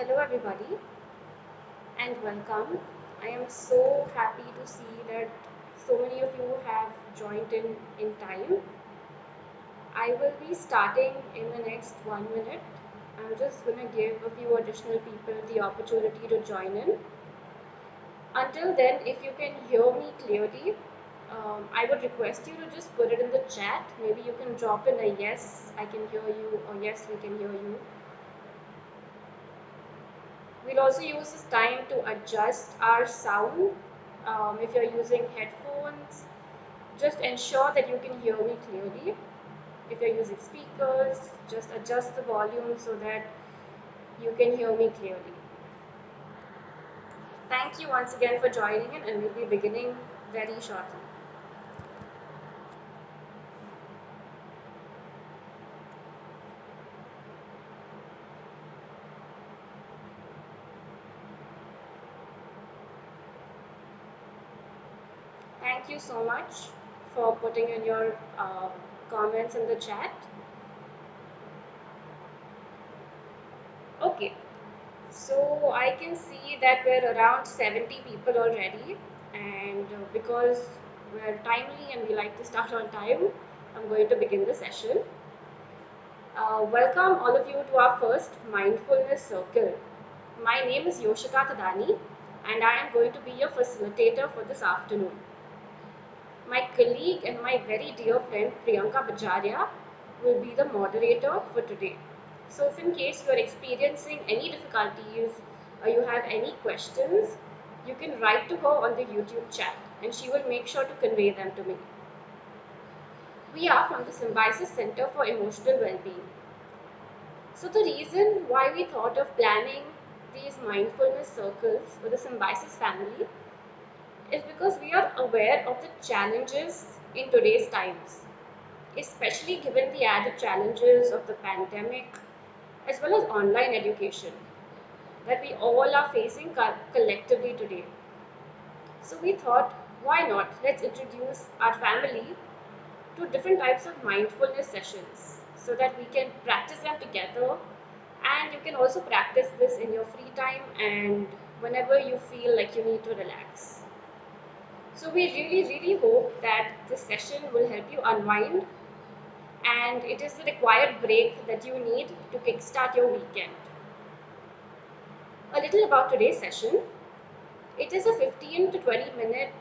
Hello everybody and welcome. I am so happy to see that so many of you have joined in time. I will be starting in the next 1 minute. I'm just going to give a few additional people the opportunity to join in. Until then, if you can hear me clearly, I would request you to just put it in the chat. Maybe you can drop in a yes, I can hear you, or yes, we can hear you. We'll also use this time to adjust our sound. If you're using headphones, just ensure that you can hear me clearly. If you're using speakers, just adjust the volume so that you can hear me clearly. Thank you once again for joining in, and we'll be beginning very shortly. Thank you so much for putting in your comments in the chat. Okay, so I can see that we're around 70 people already, and because we're timely and we like to start on time, I'm going to begin the session. Welcome all of you to our first Mindfulness Circle. My name is Yoshika Tadani, and I am going to be your facilitator for this afternoon. My colleague and my very dear friend Priyanka Bajaria will be the moderator for today. So if in case you are experiencing any difficulties or you have any questions, you can write to her on the YouTube chat and she will make sure to convey them to me. We are from the Symbiosis Centre for Emotional Well-being. So the reason why we thought of planning these mindfulness circles for the Symbiosis family is because we are aware of the challenges in today's times, especially given the added challenges of the pandemic as well as online education that we all are facing collectively today. So we thought, why not? Let's introduce our family to different types of mindfulness sessions so that we can practice them together, and you can also practice this in your free time and whenever you feel like you need to relax. So we really hope that this session will help you unwind, and it is the required break that you need to kickstart your weekend. A little about today's session. It is a 15 to 20 minute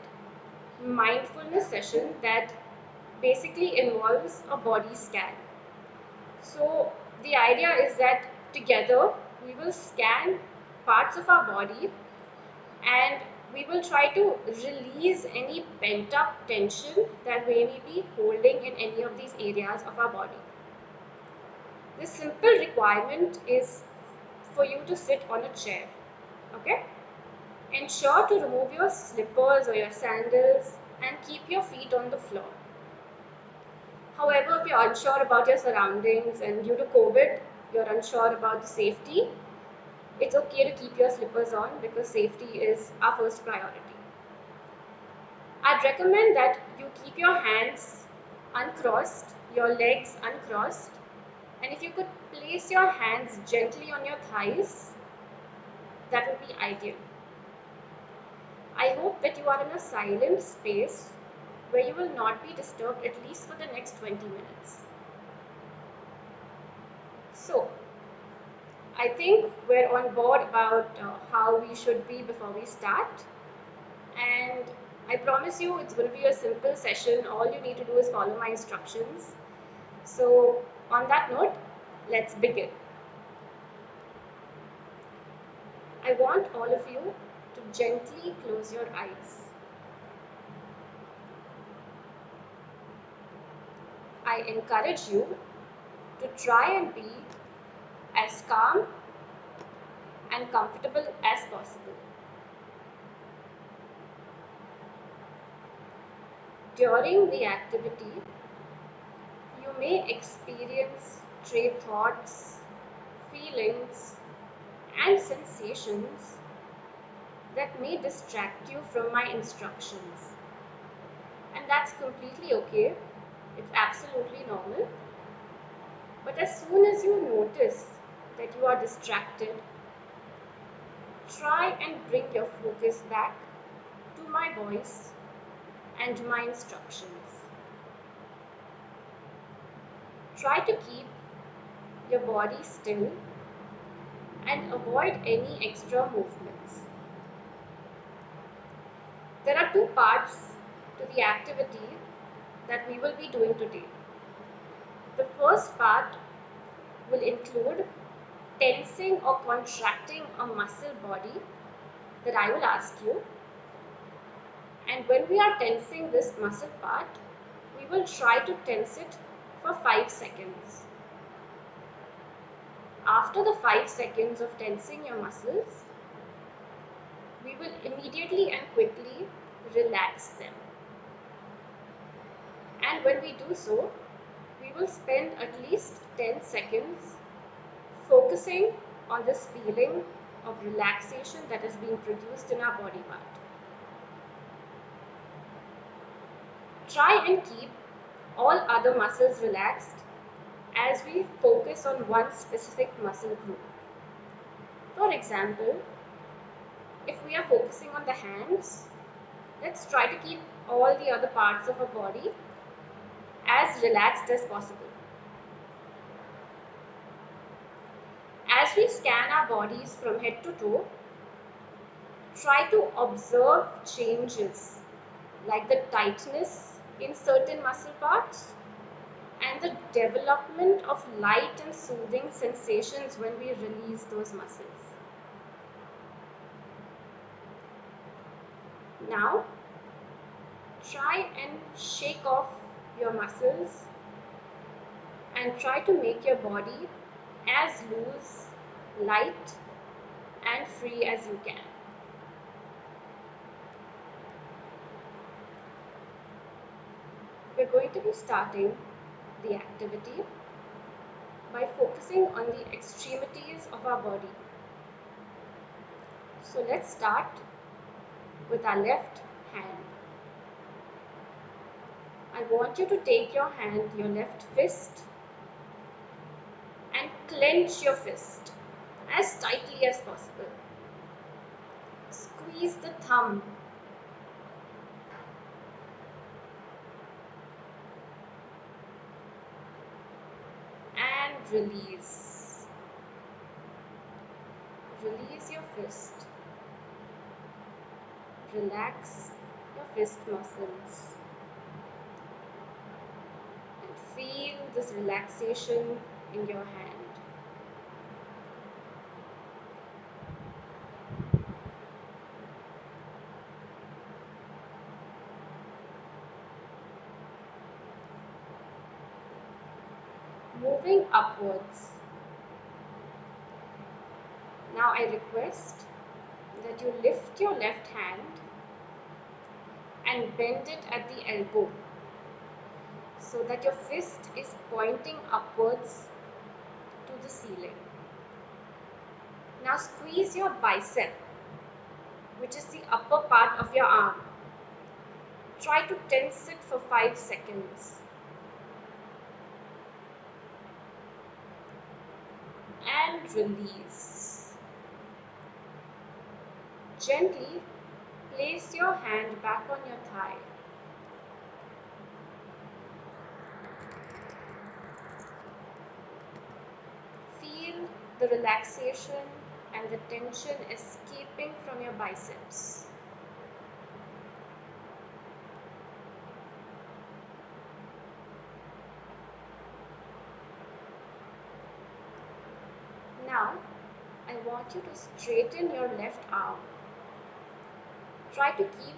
mindfulness session that basically involves a body scan. So the idea is that together we will scan parts of our body and we will try to release any pent up tension that we may be holding in any of these areas of our body. The simple requirement is for you to sit on a chair. Okay? Ensure to remove your slippers or your sandals and keep your feet on the floor. However, if you're unsure about your surroundings and due to COVID, you're unsure about the safety, it's okay to keep your slippers on because safety is our first priority. I'd recommend that you keep your hands uncrossed, your legs uncrossed, and if you could place your hands gently on your thighs, that would be ideal. I hope that you are in a silent space where you will not be disturbed at least for the next 20 minutes. So, I think we're on board about how we should be before we start, and I promise you it's going to be a simple session. All you need to do is follow my instructions. So, on that note, let's begin. I want all of you to gently close your eyes. I encourage you to try and be as calm and comfortable as possible. During the activity, you may experience stray thoughts, feelings, and sensations that may distract you from my instructions. And that's completely okay. It's absolutely normal. But as soon as you notice that you are distracted, try and bring your focus back to my voice and my instructions. Try to keep your body still and avoid any extra movements. There are two parts to the activity that we will be doing today. The first part will include tensing or contracting a muscle body that I will ask you. And when we are tensing this muscle part, we will try to tense it for 5 seconds. After the 5 seconds of tensing your muscles, we will immediately and quickly relax them. And when we do so, we will spend at least 10 seconds focusing on this feeling of relaxation that is being produced in our body part. Try and keep all other muscles relaxed as we focus on one specific muscle group. For example, if we are focusing on the hands, let's try to keep all the other parts of our body as relaxed as possible. As we scan our bodies from head to toe, try to observe changes like the tightness in certain muscle parts and the development of light and soothing sensations when we release those muscles. Now, try and shake off your muscles and try to make your body as loose, light, and free as you can. We're going to be starting the activity by focusing on the extremities of our body. So let's start with our left hand. I want you to take your hand, your left fist, and clench your fist as tightly as possible. Squeeze the thumb and release. Release your fist. Relax your fist muscles. And feel this relaxation in your hand. Moving upwards. Now I request that you lift your left hand and bend it at the elbow so that your fist is pointing upwards to the ceiling. Now squeeze your bicep, which is the upper part of your arm. Try to tense it for 5 seconds. And release. Gently place your hand back on your thigh. Feel the relaxation and the tension escaping from your biceps. Now, I want you to straighten your left arm. Try to keep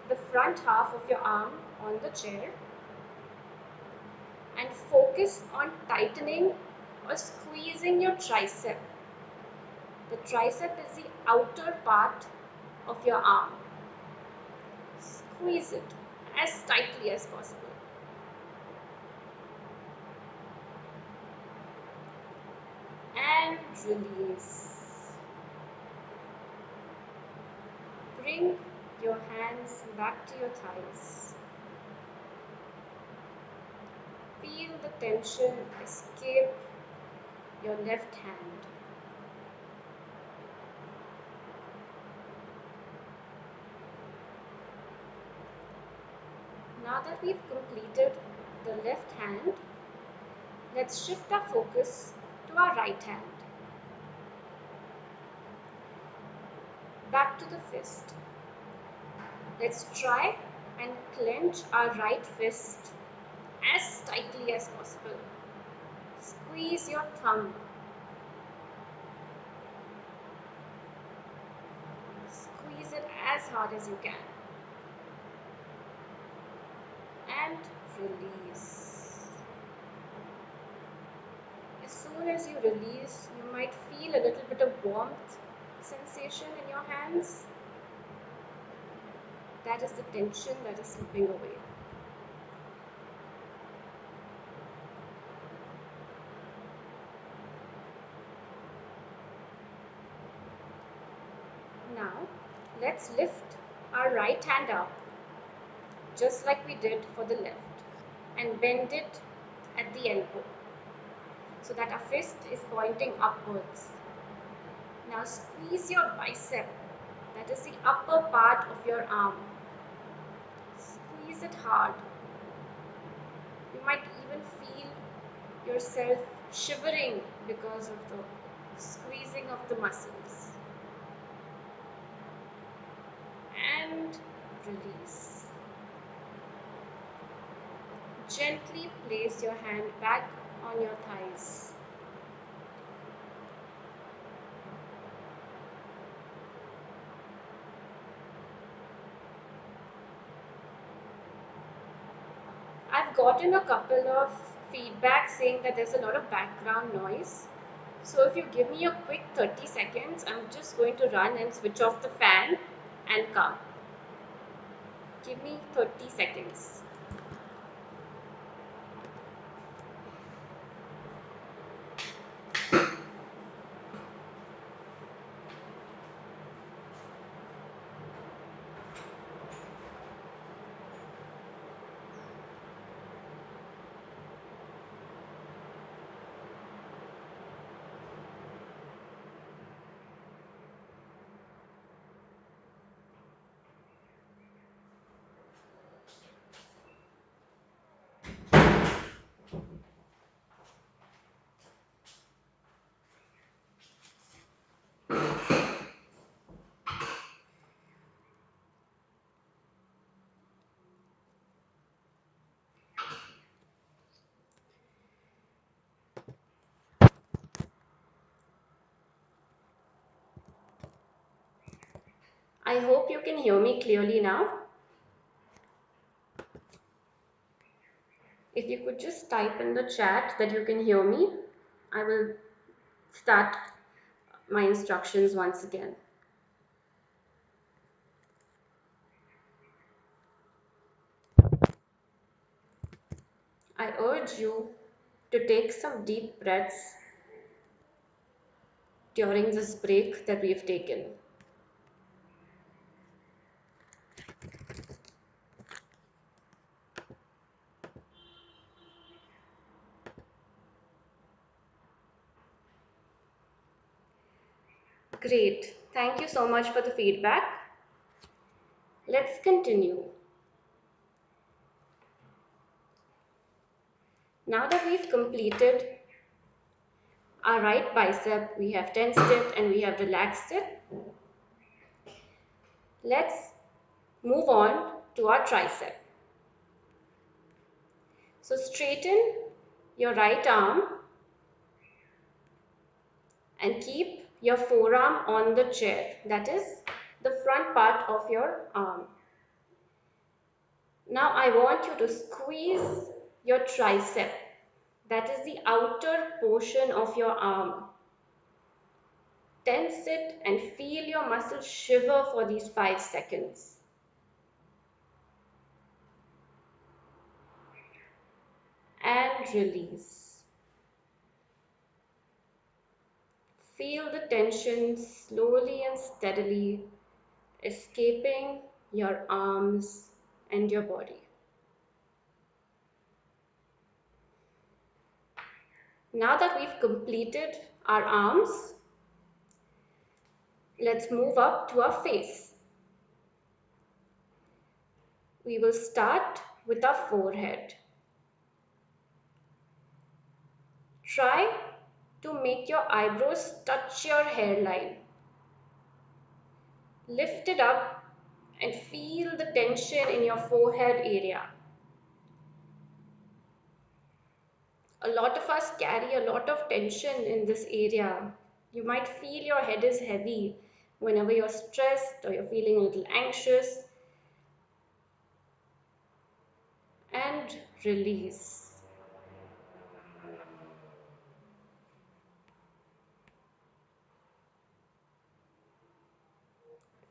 the front half of your arm on the chair and focus on tightening or squeezing your tricep. The tricep is the outer part of your arm. Squeeze it as tightly as possible. And release. Bring your hands back to your thighs. Feel the tension escape your left hand. that we've completed the left hand, let's shift our focus to our right hand. Back to the fist. Let's try and clench our right fist as tightly as possible. Squeeze your thumb. Squeeze it as hard as you can. And release. As soon as you release, you might feel a little bit of warmth sensation in your hands. That is the tension that is slipping away. Now, let's lift our right hand up, just like we did for the left, and bend it at the elbow, so that our fist is pointing upwards. Now squeeze your bicep, that is the upper part of your arm. Squeeze it hard. You might even feel yourself shivering because of the squeezing of the muscles. And release. Gently place your hand back on your thighs. I've gotten a couple of feedback saying that there's a lot of background noise. So if you give me a quick 30 seconds, I'm just going to run and switch off the fan and come. Give me 30 seconds. I hope you can hear me clearly now. If you could just type in the chat that you can hear me, I will start my instructions once again. I urge you to take some deep breaths during this break that we have taken. Great. Thank you so much for the feedback. Let's continue. Now that we've completed our right bicep, we have tensed it and we have relaxed it. Let's move on to our tricep. So straighten your right arm and keep your forearm on the chair, that is the front part of your arm. Now I want you to squeeze your tricep, that is the outer portion of your arm. Tense it and feel your muscles shiver for these 5 seconds. And release. Feel the tension slowly and steadily escaping your arms and your body. Now that we've completed our arms, let's move up to our face. We will start with our forehead. Try to make your eyebrows touch your hairline. Lift it up and feel the tension in your forehead area. A lot of us carry a lot of tension in this area. You might feel your head is heavy whenever you're stressed or you're feeling a little anxious, and release.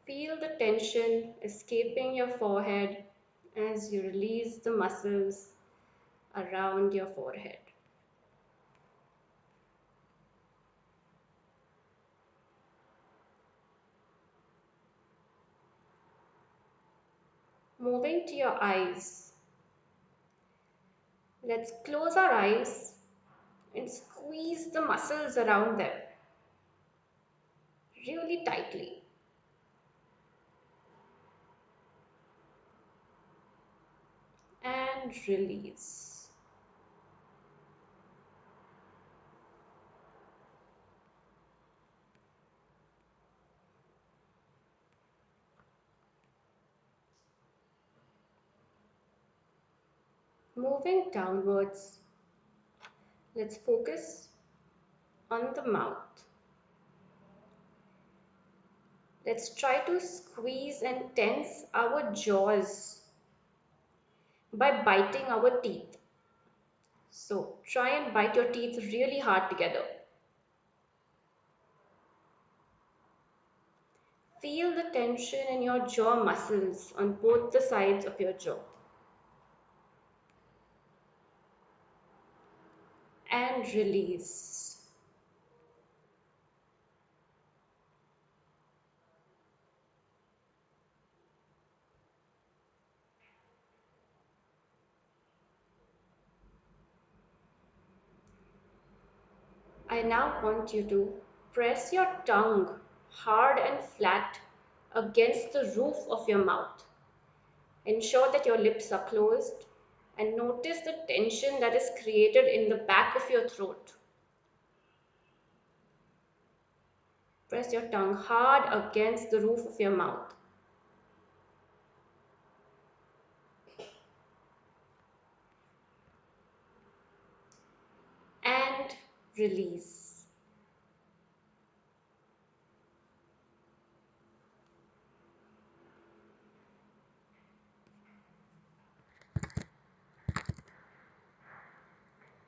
Feel the tension escaping your forehead as you release the muscles around your forehead. Moving to your eyes. Let's close our eyes and squeeze the muscles around them really tightly. And release. Moving downwards, let's focus on the mouth. Let's try to squeeze and tense our jaws by biting our teeth. So try and bite your teeth really hard together. Feel the tension in your jaw muscles on both the sides of your jaw. And release. I now want you to press your tongue hard and flat against the roof of your mouth. Ensure that your lips are closed and notice the tension that is created in the back of your throat. Press your tongue hard against the roof of your mouth. And release.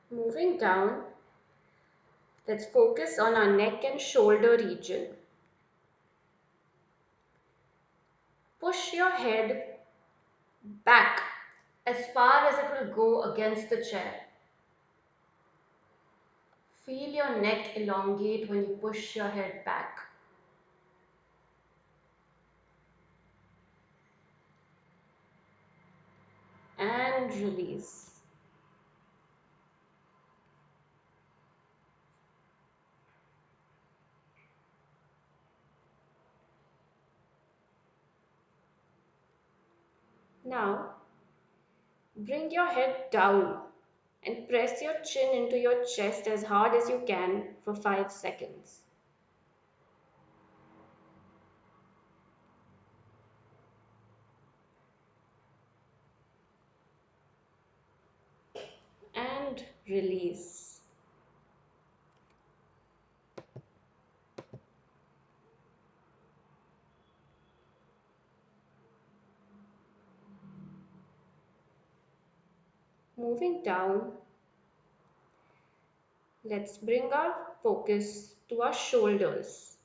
Moving down, let's focus on our neck and shoulder region. Push your head back as far as it will go against the chair. Feel your neck elongate when you push your head back. And release. Now, bring your head down and press your chin into your chest as hard as you can for 5 seconds. And release. Moving down, let's bring our focus to our shoulders.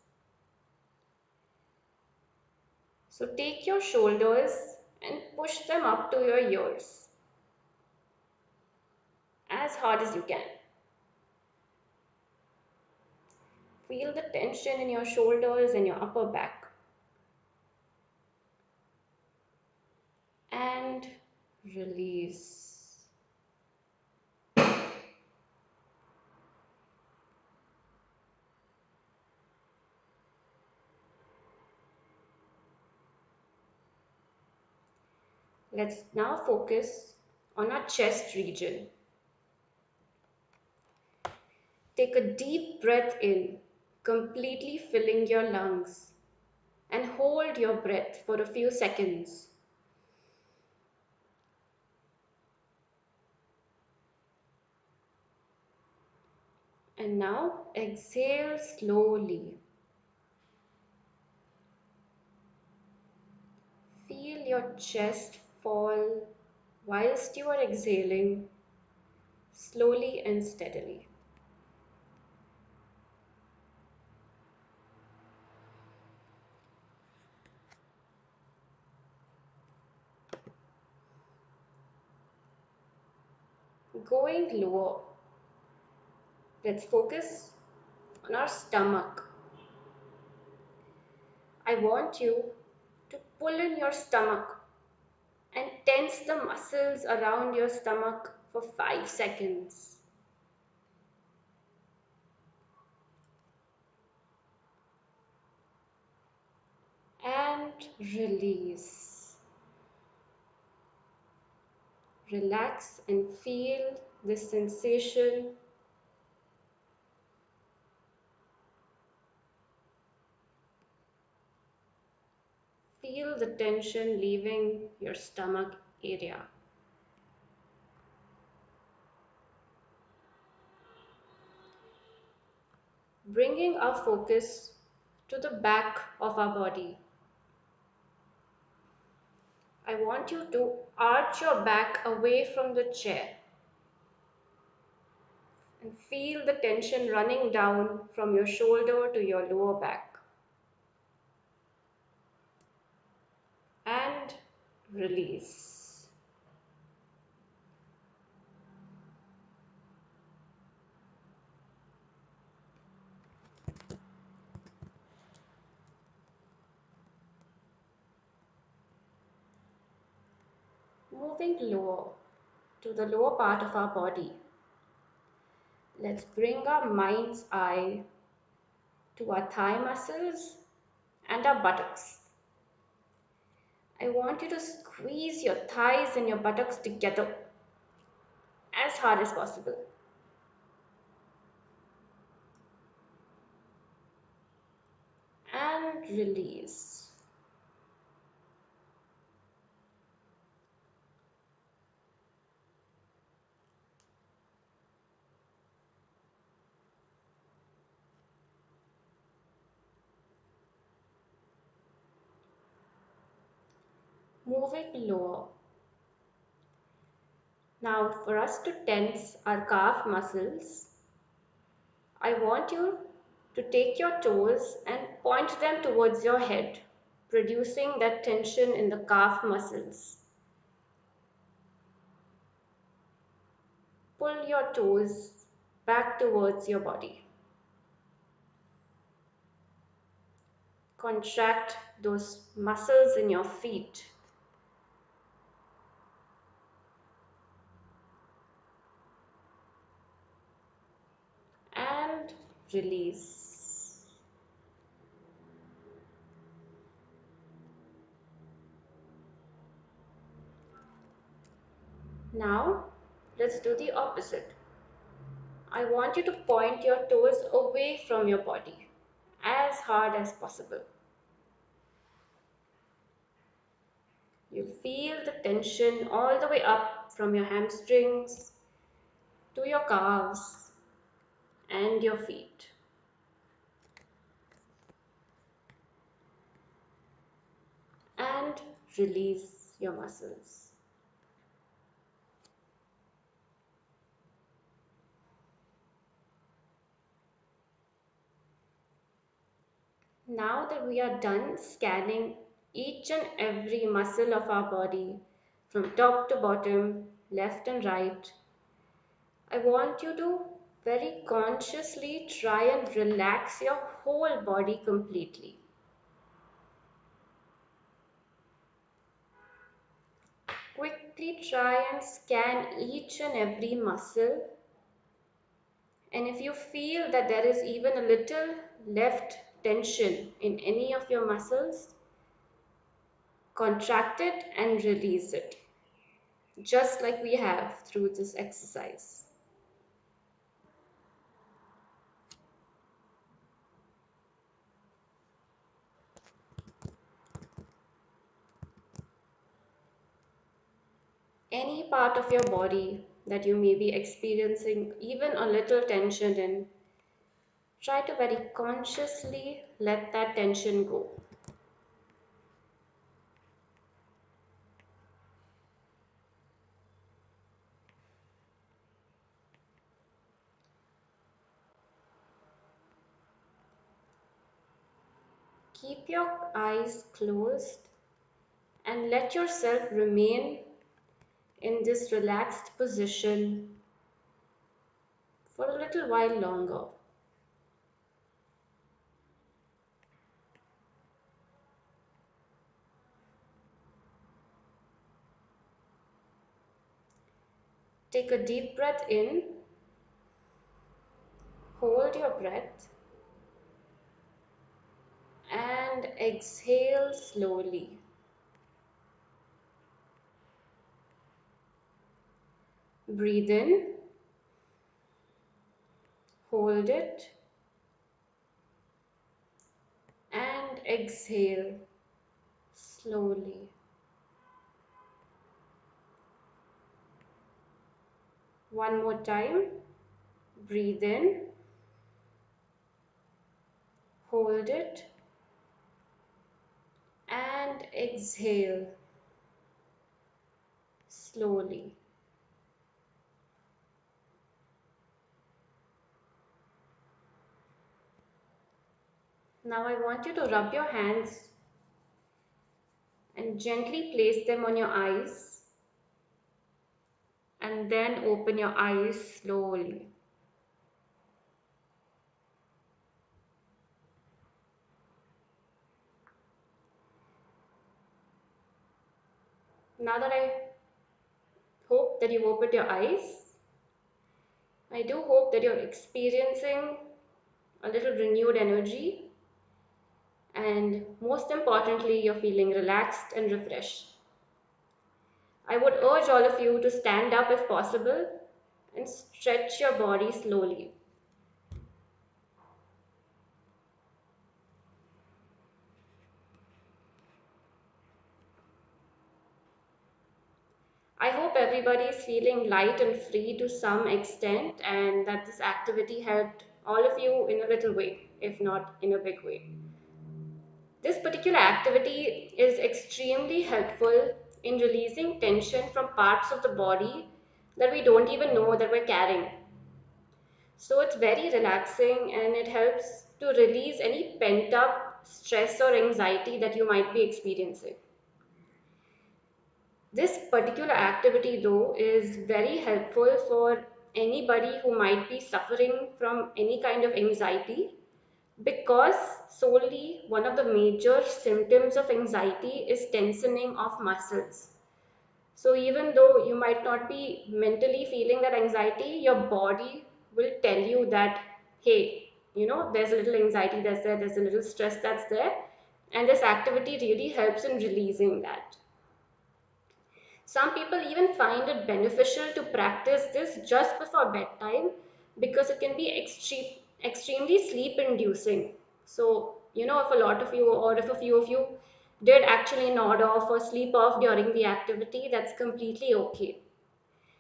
So take your shoulders and push them up to your ears as hard as you can. Feel the tension in your shoulders and your upper back. And release. Let's now focus on our chest region. Take a deep breath in, completely filling your lungs, and hold your breath for a few seconds. And now exhale slowly. Feel your chest fall whilst you are exhaling, slowly and steadily. Going lower, let's focus on our stomach. I want you to pull in your stomach and tense the muscles around your stomach for 5 seconds. And release. Relax and feel this sensation. Feel the tension leaving your stomach area. Bringing our focus to the back of our body. I want you to arch your back away from the chair and feel the tension running down from your shoulder to your lower back. And release. Moving lower to the lower part of our body. Let's bring our mind's eye to our thigh muscles and our buttocks. I want you to squeeze your thighs and your buttocks together as hard as possible. And release. Moving lower. Now, for us to tense our calf muscles, I want you to take your toes and point them towards your head, producing that tension in the calf muscles. Pull your toes back towards your body. Contract those muscles in your feet. And release. Now, let's do the opposite. I want you to point your toes away from your body as hard as possible. You feel the tension all the way up from your hamstrings to your calves and your feet. And release your muscles. Now that we are done scanning each and every muscle of our body from top to bottom, left and right, I want you to very consciously try and relax your whole body completely. Quickly try and scan each and every muscle, and if you feel that there is even a little left tension in any of your muscles, contract it and release it. just like we have through this exercise. Any part of your body that you may be experiencing even a little tension in, try to very consciously let that tension go. Keep your eyes closed and let yourself remain in this relaxed position for a little while longer. Take a deep breath in, hold your breath, and exhale slowly. Breathe in, hold it, and exhale slowly. One more time. Breathe in, hold it, and exhale slowly. Now I want you to rub your hands and gently place them on your eyes and then open your eyes slowly. Now that I hope that you've opened your eyes, I do hope that you're experiencing a little renewed energy, and most importantly, you're feeling relaxed and refreshed. I would urge all of you to stand up if possible and stretch your body slowly. I hope everybody is feeling light and free to some extent, and that this activity helped all of you in a little way, if not in a big way. This particular activity is extremely helpful in releasing tension from parts of the body that we don't even know that we're carrying. So it's very relaxing and it helps to release any pent up stress or anxiety that you might be experiencing. This particular activity, though, is very helpful for anybody who might be suffering from any kind of anxiety, because solely one of the major symptoms of anxiety is tensioning of muscles. So even though you might not be mentally feeling that anxiety, your body will tell you that, hey, there's a little anxiety that's there, there's a little stress that's there, and this activity really helps in releasing that. Some people even find it beneficial to practice this just before bedtime because it can be extremely sleep inducing. So, if a lot of you or if a few of you did actually nod off or sleep off during the activity, that's completely okay.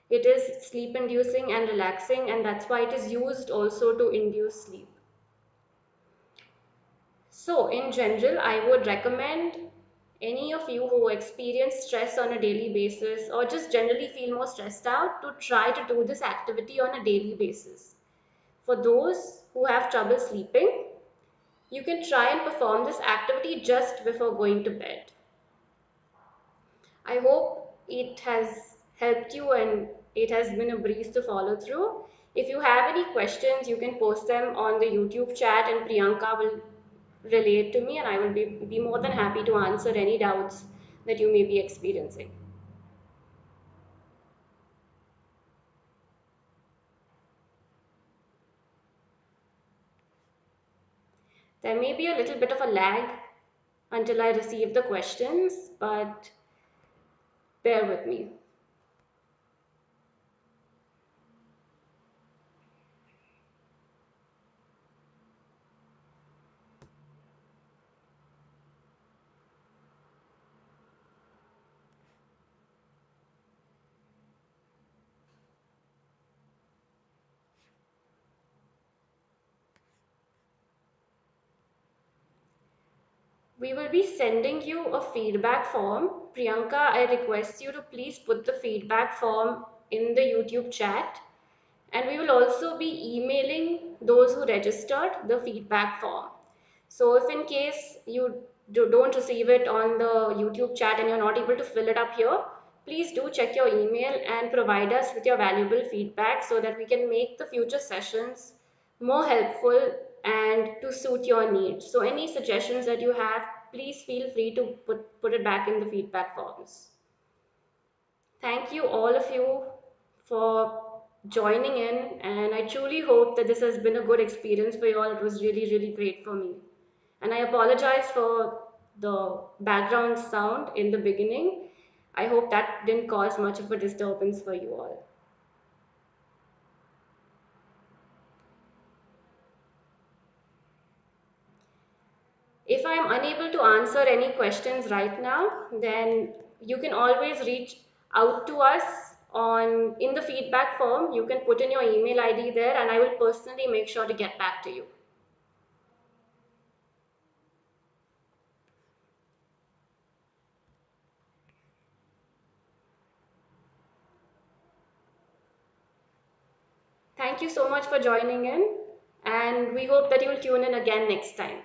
It is sleep inducing and relaxing, and that's why it is used also to induce sleep. So, in general, I would recommend any of you who experience stress on a daily basis or just generally feel more stressed out to try to do this activity on a daily basis. For those who have trouble sleeping, you can try and perform this activity just before going to bed. I hope it has helped you and it has been a breeze to follow through. If you have any questions, you can post them on the YouTube chat and Priyanka will relate to me and I will be more than happy to answer any doubts that you may be experiencing. There may be a little bit of a lag until I receive the questions, but bear with me. We will be sending you a feedback form. Priyanka, I request you to please put the feedback form in the YouTube chat. And we will also be emailing those who registered the feedback form. So if in case you don't receive it on the YouTube chat and you're not able to fill it up here, please do check your email and provide us with your valuable feedback so that we can make the future sessions more helpful and to suit your needs. So any suggestions that you have, please feel free to put it back in the feedback forms. Thank you, all of you, for joining in, and I truly hope that this has been a good experience for you all. It was really, really great for me. And I apologize for the background sound in the beginning. I hope that didn't cause much of a disturbance for you all. If I'm unable to answer any questions right now, then you can always reach out to us on in the feedback form. You can put in your email ID there and I will personally make sure to get back to you. Thank you so much for joining in, and we hope that you will tune in again next time.